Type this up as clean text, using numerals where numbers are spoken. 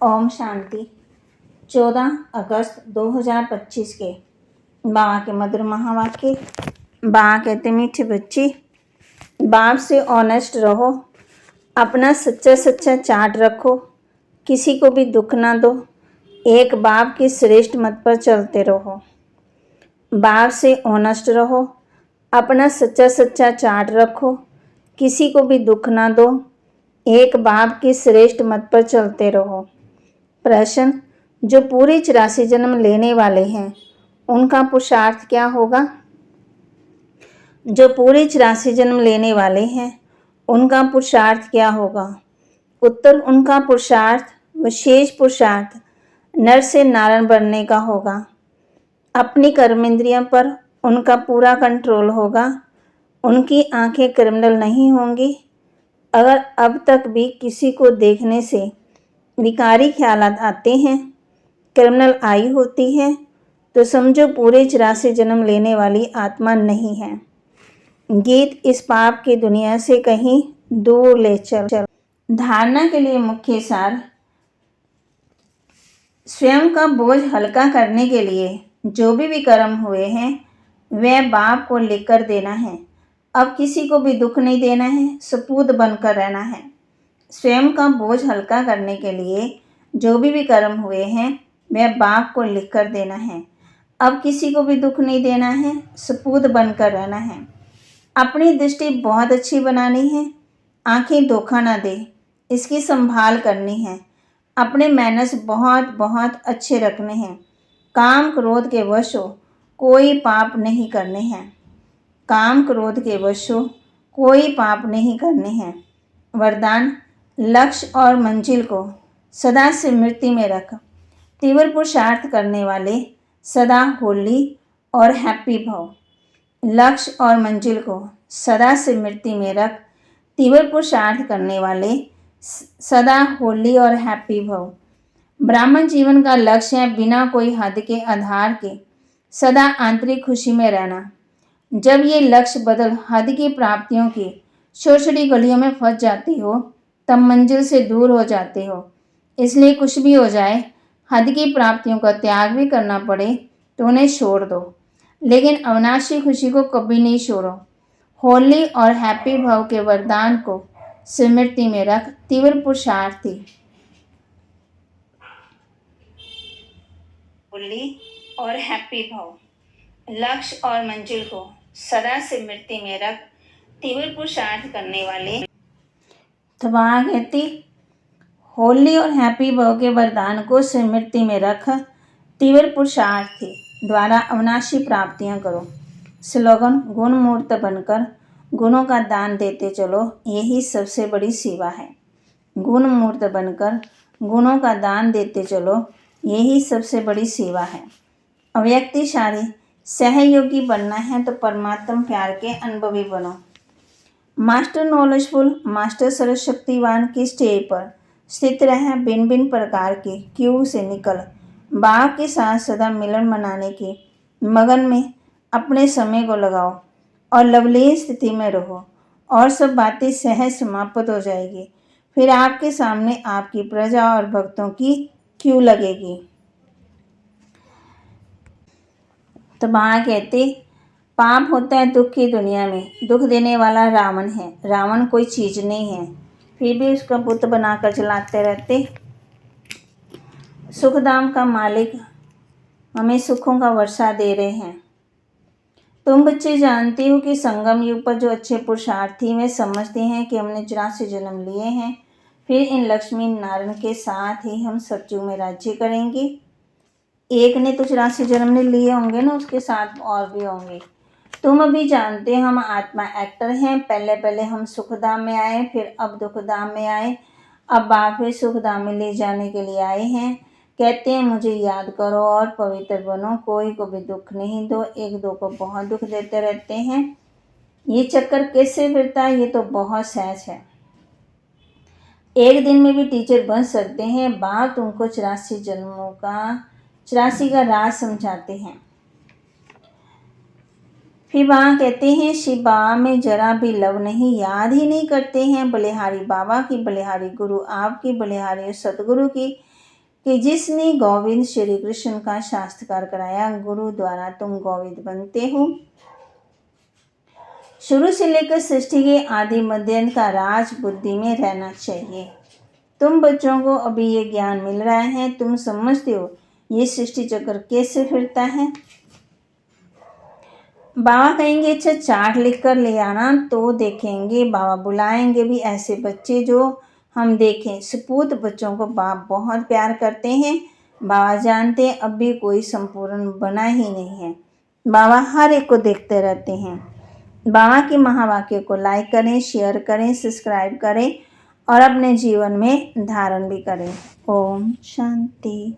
ओम शांति। 14 अगस्त 2025 के बाबा के मधुर महावाक्य। बाबा कहते, मीठे बच्चे, बाप से ऑनेस्ट रहो, अपना सच्चा सच्चा चार्ट रखो, किसी को भी दुख ना दो, एक बाप के श्रेष्ठ मत पर चलते रहो। बाप से ऑनेस्ट रहो, अपना सच्चा सच्चा चार्ट रखो, किसी को भी दुख ना दो, एक बाप के श्रेष्ठ मत पर चलते रहो। प्रश्न, जो पूरे 84 जन्म लेने वाले हैं उनका पुरुषार्थ क्या होगा? जो पूरे 84 जन्म लेने वाले हैं उनका पुरुषार्थ क्या होगा? उत्तर, उनका पुरुषार्थ, विशेष पुरुषार्थ नर से नारायण बनने का होगा। अपनी कर्मेंद्रियों पर उनका पूरा कंट्रोल होगा। उनकी आंखें क्रिमिनल नहीं होंगी। अगर अब तक भी किसी को देखने से विकारी ख्यालात आते हैं, क्रिमिनल आई होती है, तो समझो पूरे 84 जन्म लेने वाली आत्मा नहीं है। गीत इस पाप की दुनिया से कहीं दूर ले चल। धारणा के लिए मुख्य सार, स्वयं का बोझ हल्का करने के लिए जो भी कर्म हुए हैं वह बाप को लिखकर देना है। अब किसी को भी दुख नहीं देना है, सपूत बनकर रहना है। स्वयं का बोझ हल्का करने के लिए जो भी कर्म हुए हैं वह बाप को लिखकर देना है। अब किसी को भी दुख नहीं देना है, सपूत बनकर रहना है। अपनी दृष्टि बहुत अच्छी बनानी है, आंखें धोखा ना दे, इसकी संभाल करनी है। अपने मैनर्स बहुत बहुत अच्छे रखने हैं। काम क्रोध के वश हो कोई पाप नहीं करने हैं। काम क्रोध के वश हो कोई पाप नहीं करने हैं। वरदान, लक्ष्य और मंजिल को सदा स्मृति में रख। तीव्र पुरुषार्थ करने वाले सदा होली और हैप्पी भव। लक्ष्य और मंजिल को सदा स्मृति में रख। तीव्र पुरुषार्थ करने वाले सदा होली और हैप्पी भव। ब्राह्मण जीवन का लक्ष्य है बिना कोई हद के आधार के सदा आंतरिक खुशी में रहना। जब ये लक्ष्य बदल हद की प्राप्तियों की छोटी गलियों में फंस जाती हो तब मंजिल से दूर हो जाते हो। इसलिए कुछ भी हो जाए, हद की प्राप्तियों का त्याग भी करना पड़े तो उन्हें छोड़ दो, लेकिन अविनाशी खुशी को कभी नहीं छोड़ो। होली और हैप्पी भाव के वरदान को स्मृति में रख। तीव्र पुरुषार्थी होली और हैप्पी भाव, लक्ष्य और मंजिल को सदा स्मृति में रख। तीव्र पुरुषार्थ करने वाले तबाह कहती, होली और हैप्पी भाव के वरदान को स्मृति में रख। तीव्र पुरुषार्थी द्वारा अविनाशी प्राप्तियां करो। स्लोगन, गुण मूर्त बनकर गुणों का दान देते चलो, यही सबसे बड़ी सेवा है। गुण मूर्त बनकर गुणों का दान देते चलो, यही सबसे बड़ी सेवा है। अव्यक्तिशाली सहयोगी बनना है तो परमात्मा प्यार के अनुभवी बनो। मास्टर नॉलेजफुल, मास्टर सर्वशक्तिवान की स्टेज पर स्थित रह। भिन्न भिन्न प्रकार के क्यू से निकल बाप के साथ सदा मिलन मनाने के मगन में अपने समय को लगाओ और लवलीन स्थिति में रहो और सब बातें सहज समाप्त हो जाएगी। फिर आपके सामने आपकी प्रजा और भक्तों की क्यू लगेगी। तो माँ कहते, पाप होता है दुख की दुनिया में, दुख देने वाला रावण है। रावण कोई चीज़ नहीं है, फिर भी उसका बुत बनाकर चलाते रहते। सुखधाम का मालिक हमें सुखों का वर्षा दे रहे हैं। तुम बच्चे जानते हो कि संगम युग पर जो अच्छे पुरुषार्थी वे समझते हैं कि हमने 84 जन्म लिए हैं, फिर इन लक्ष्मी नारायण के साथ ही हम सतयुग में राज्य करेंगे। एक ने तो 84 जन्म ने लिए होंगे ना, उसके साथ और भी होंगे। तुम अभी जानते हैं हम आत्मा एक्टर हैं। पहले पहले हम सुखधाम में आए, फिर अब दुखधाम में आए, अब वापस सुखधाम में ले जाने के लिए आए हैं। कहते हैं मुझे याद करो और पवित्र बनो, कोई को भी दुख नहीं दो। एक दो को बहुत दुख देते रहते हैं। ये चक्कर कैसे फिरता है, ये तो बहुत सहज है। एक दिन में भी टीचर बन सकते हैं। बाप तुमको 84 जन्मों का 84 का राज समझाते हैं। फिर वहाँ कहते हैं शिव बाबा में जरा भी लव नहीं, याद ही नहीं करते हैं बलिहारी बाबा की, बलिहारी गुरु आपकी, बलिहारी सतगुरु की। कि जिसने गोविंद श्री कृष्ण का शास्त्रकार कराया, गुरु द्वारा तुम गोविंद बनते हो। शुरू से लेकर सृष्टि के आदि मध्य अंत का राज बुद्धि में रहना चाहिए। तुम बच्चों को अभी ये ज्ञान मिल रहा है, तुम समझते हो ये सृष्टि चक्र कैसे फिरता है। बाबा कहेंगे अच्छा चार्ट लिख कर ले आना, तो देखेंगे बाबा बुलाएंगे भी ऐसे बच्चे जो हम देखें। सपूत बच्चों को बाप बहुत प्यार करते हैं। बाबा जानते हैं अब भी कोई संपूर्ण बना ही नहीं है। बाबा हर एक को देखते रहते हैं। बाबा के महावाक्य को लाइक करें, शेयर करें, सब्सक्राइब करें और अपने जीवन में धारण भी करें। ओम शांति।